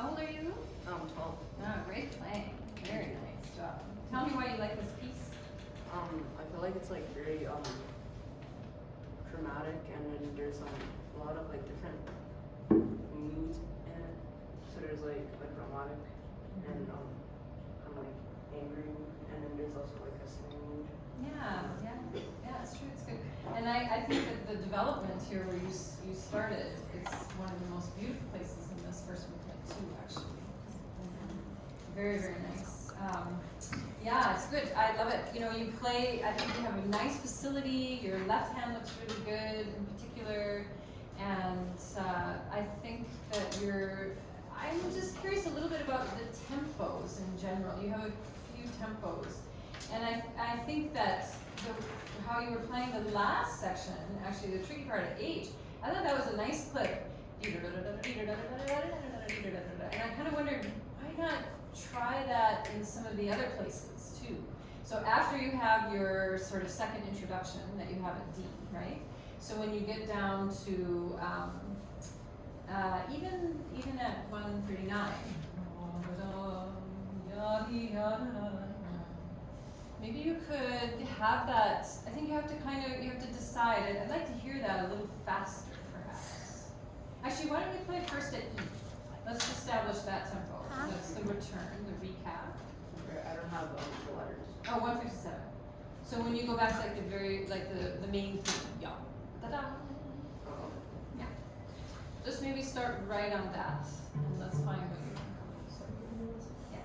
How old are you? 12. Oh, great playing. Very nice job. Tell me why you like this piece. I feel like it's like very dramatic, and then there's a lot of like different moods in it. So there's like dramatic and kind of like angry mood, and then there's also like a singing mood. Yeah, it's true, it's good. And I think that the development here where you started, it's one of the most beautiful places in this first movement too, actually. Very, very nice. Yeah, it's good. I love it. You know, you play, I think you have a nice facility. Your left hand looks really good in particular. And I think that I'm just curious a little bit about the tempos in general. You have a few tempos. And I think that how you were playing the last section, actually the tricky part at H, I thought that was a nice clip. And I kind of wondered, why not try that in some of the other places too? So after you have your sort of second introduction that you have at D, right? So when you get down to even at 139, maybe you could have that. I think you have to decide. I'd like to hear that a little faster, perhaps. Actually, why don't you play first at E? Let's establish that tempo. That's the return, the recap. Okay, I don't have the letters. Oh, 157. So when you go back to like the main theme, yeah. Ta-da. Yeah. Just maybe start right on that, and let's find what you yeah.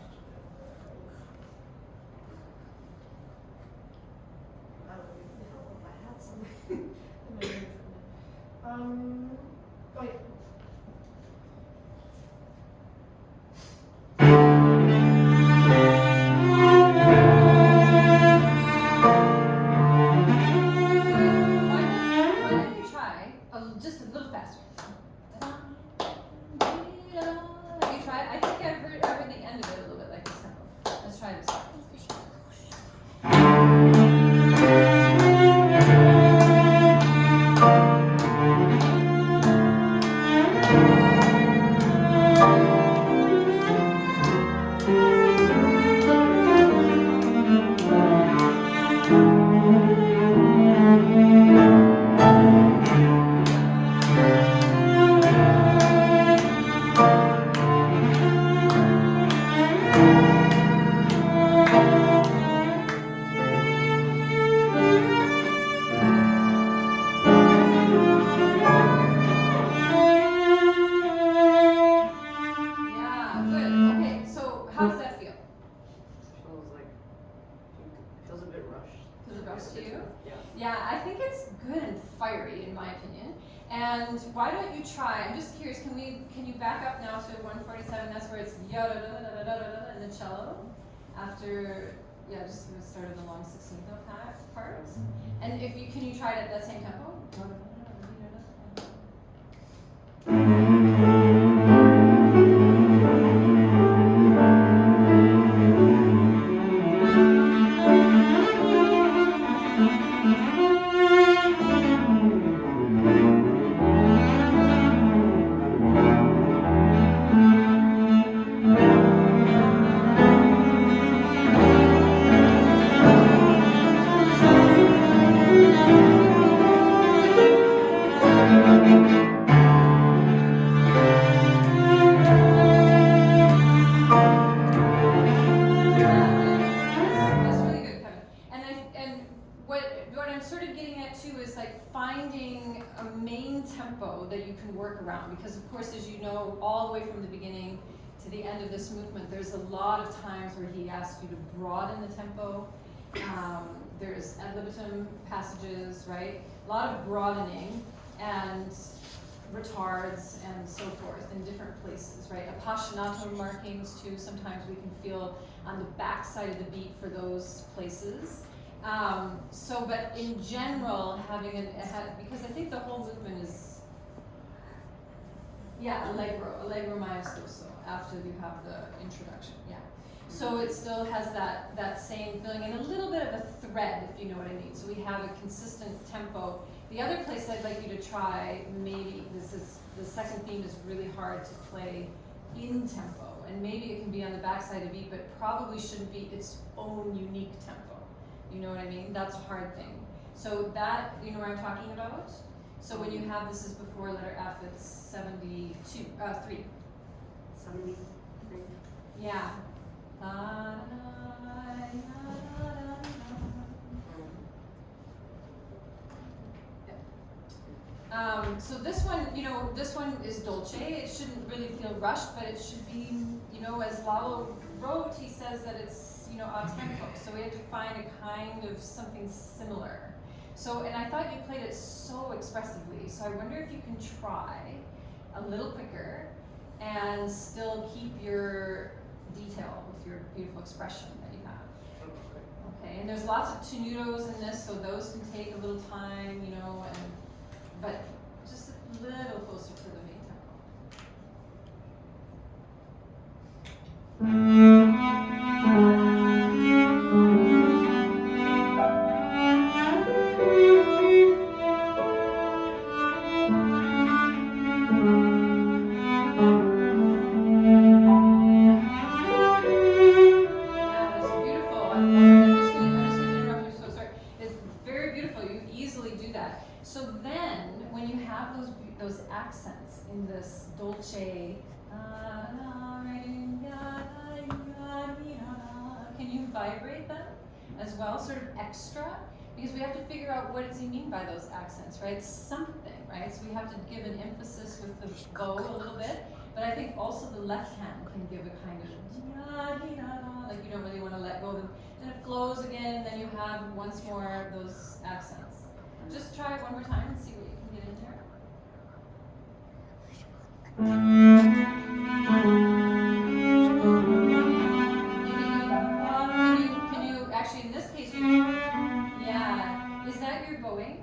That would be helpful if I had some. Oh yeah. Why don't you try just a little faster? Have you tried? I think I heard the end of it a little bit like this tempo. Let's try this. How does that feel? Feels a bit rushed. Feels it rushed to you? Yeah. Yeah, I think it's good and fiery in my opinion. And why don't you try? I'm just curious. Can you back up now to 147? That's where it's ya da da da da da da in the cello. After just the start of the long 16th note part. And can you try it at that same tempo? Finding a main tempo that you can work around, because of course, as you know, all the way from the beginning to the end of this movement, there's a lot of times where he asks you to broaden the tempo. There's ad libitum passages, right? A lot of broadening and retards and so forth in different places, right? Appassionato markings too. Sometimes we can feel on the back side of the beat for those places. But in general, because I think the whole movement is, allegro maestoso after you have the introduction, yeah. So it still has that same feeling and a little bit of a thread, if you know what I mean. So we have a consistent tempo. The other place I'd like you to try, maybe the second theme is really hard to play in tempo, and maybe it can be on the backside of beat, but probably shouldn't be its own unique tempo. You know what I mean? That's a hard thing. So that, you know what I'm talking about? So when you have this is before letter F, it's 3. 73. Yeah. So this one, you know, this one is dolce. It shouldn't really feel rushed, but it should be, you know, as Lalo wrote, he says that it's, you know, a tempo. So we have to find a kind of something similar. So, and I thought you played it so expressively. So I wonder if you can try a little quicker and still keep your detail with your beautiful expression that you have. Okay, and there's lots of tenutos in this, so those can take a little time, you know, but just a little closer to the main tempo. Those accents in this dolce, can you vibrate them as well, sort of extra? Because we have to figure out what does he mean by those accents, right? Something, right? So we have to give an emphasis with the bow a little bit, but I think also the left hand can give a kind of, like you don't really want to let go of them. Then it flows again, then you have once more those accents. Just try it one more time and see what you can get in there. Can you actually in this case, yeah, is that your bowing?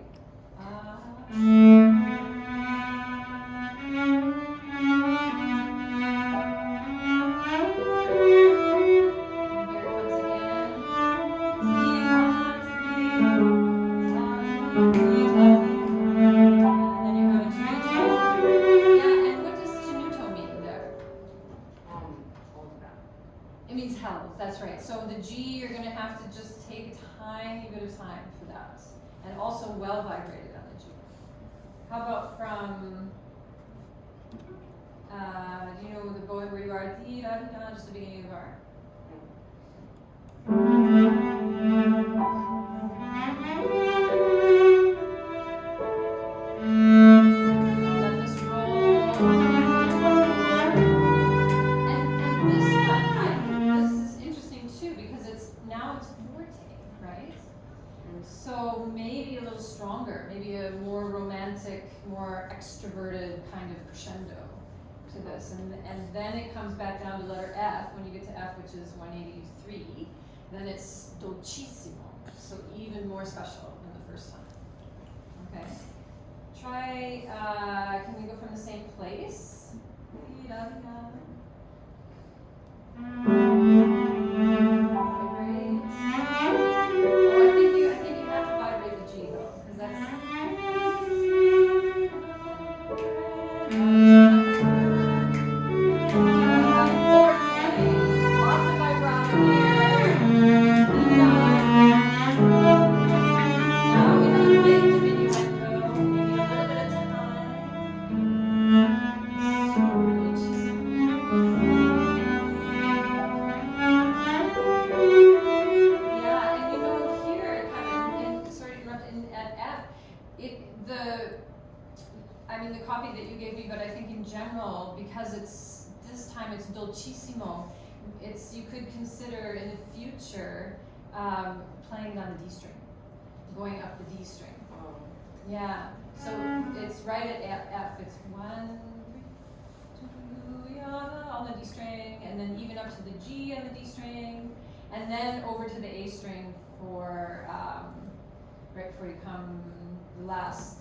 That's right. So the G, you're going to have to just take a tiny bit of time for that. And also well vibrated on the G. How about from, do you know the bowing where you are? Just the beginning of the bar. Let this roll. And this one, I think this is interesting too because it's forte, right? So maybe a little stronger, maybe a more romantic, more extroverted kind of crescendo to this. And then it comes back down to letter F. When you get to F, which is 183, then it's dolcissimo. So even more special than the first time. Okay. Try, can we go from the same place? Vibrate. Oh, I think you have to vibrate the G though, because that's lots of vibrato here. Now we have a big diminuendo, maybe a little bit of time. Yeah, and you know here, kind of, sorry to interrupt, at F, the copy that you gave me, but I think in general, because this time it's dolcissimo, you could consider in the future playing it on the D string, going up the D string. Yeah, so it's right at F. It's 1, 2, on the D string, and then even up to the G on the D string, and then over to the A string for right before you come the last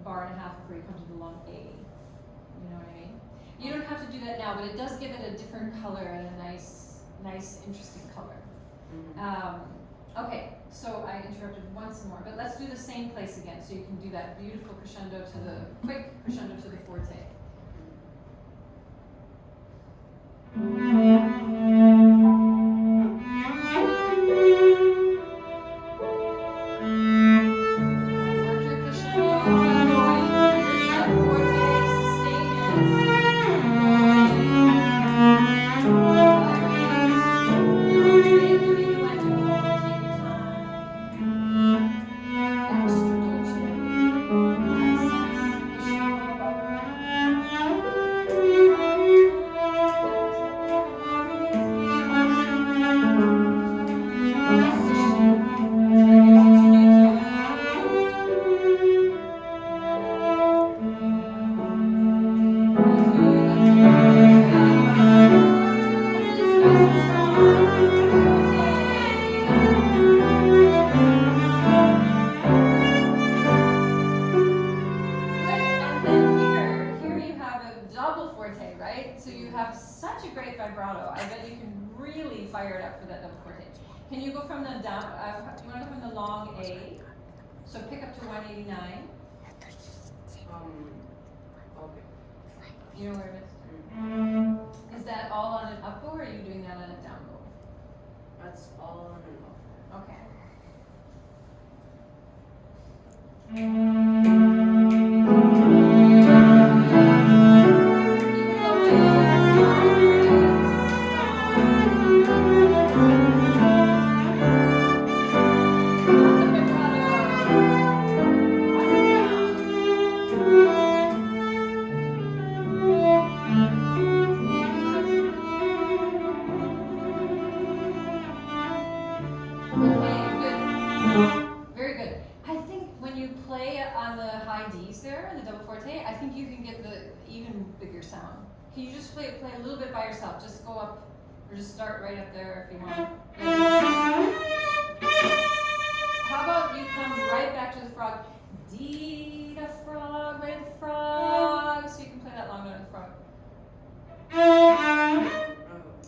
bar and a half before you come to the long A. You know what I mean? You don't have to do that now, but it does give it a different color and a nice, interesting color. Okay, so I interrupted once more, but let's do the same place again so you can do that beautiful crescendo to the quick crescendo to the forte. right? So you have such a great vibrato. I bet you can really fire it up for that double forte. Can you go from the down, do you want to go from the long A? So pick up to 189. Okay. You know where it is? Is that all on an up bow or are you doing that on a down bow? That's all on and off. Okay. Very good. I think when you play on the high D's there, in the double forte, I think you can get the even bigger sound. Can you just play a little bit by yourself? Just go up, or just start right up there if you want. How about you come right back to the frog? D the frog, right at the frog. So you can play that long note of the frog.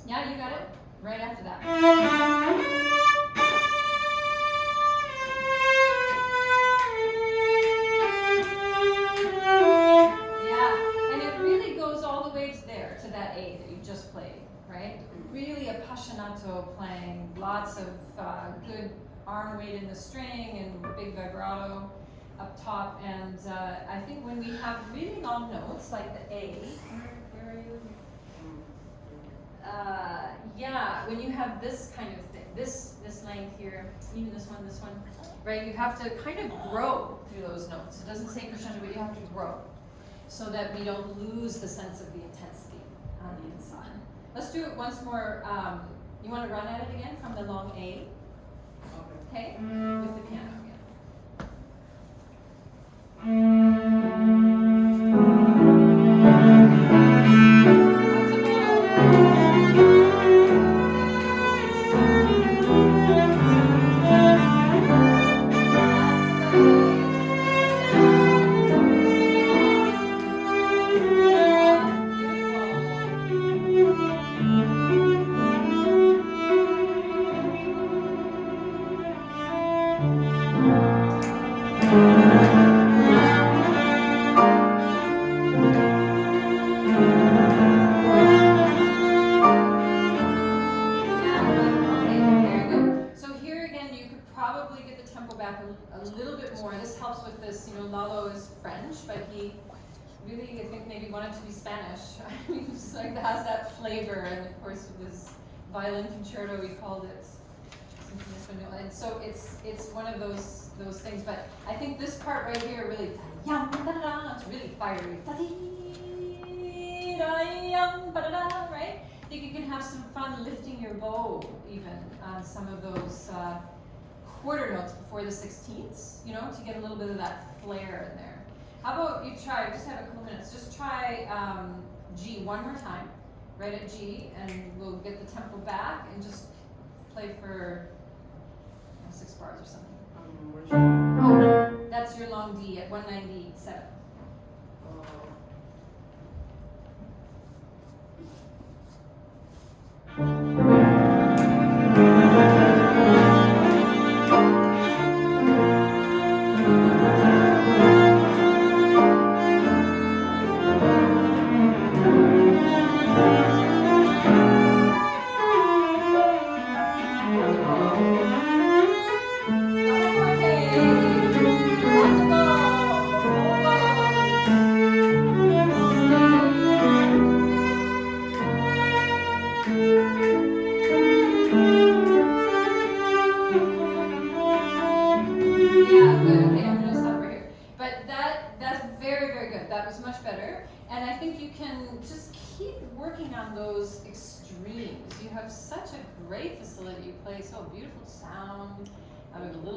Yeah, you got it. Right after that. To that A that you just played, right? Really appassionato playing, lots of good arm weight in the string and big vibrato up top. And I think when we have really long notes like the A, where are you? Yeah, when you have this kind of thing, this length here, even this one, right? You have to kind of grow through those notes. It doesn't say crescendo, but you have to grow so that we don't lose the sense of the intensity on the inside. Let's do it once more. You want to run at it again from the long A? Okay? With the piano again. A little bit more. This helps with this, Lalo is French, but he really, I think, maybe wanted to be Spanish. He's like, has that flavor, and of course with his violin concerto, he called it Sinfonia Española. And so it's one of those things. But I think this part right here really, it's really fiery. Right? I think you can have some fun lifting your bow even on some of those quarter notes before the 16ths, to get a little bit of that flair in there. How about you try, just have a couple minutes, just try G one more time, right at G, and we'll get the tempo back and just play for 6 bars or something. Oh, that's your long D at 197.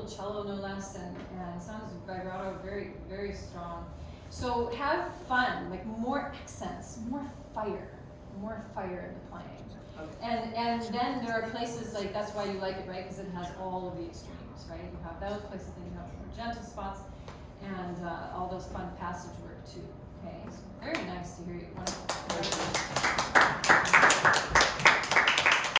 Cello no less, and it sounds vibrato very, very strong. So have fun, like more accents, more fire in the playing. Okay. And then there are places like, that's why you like it, right? Because it has all of the extremes, right? You have those places, then you have more gentle spots, and all those fun passage work too. Okay, so very nice to hear you. Wonderful.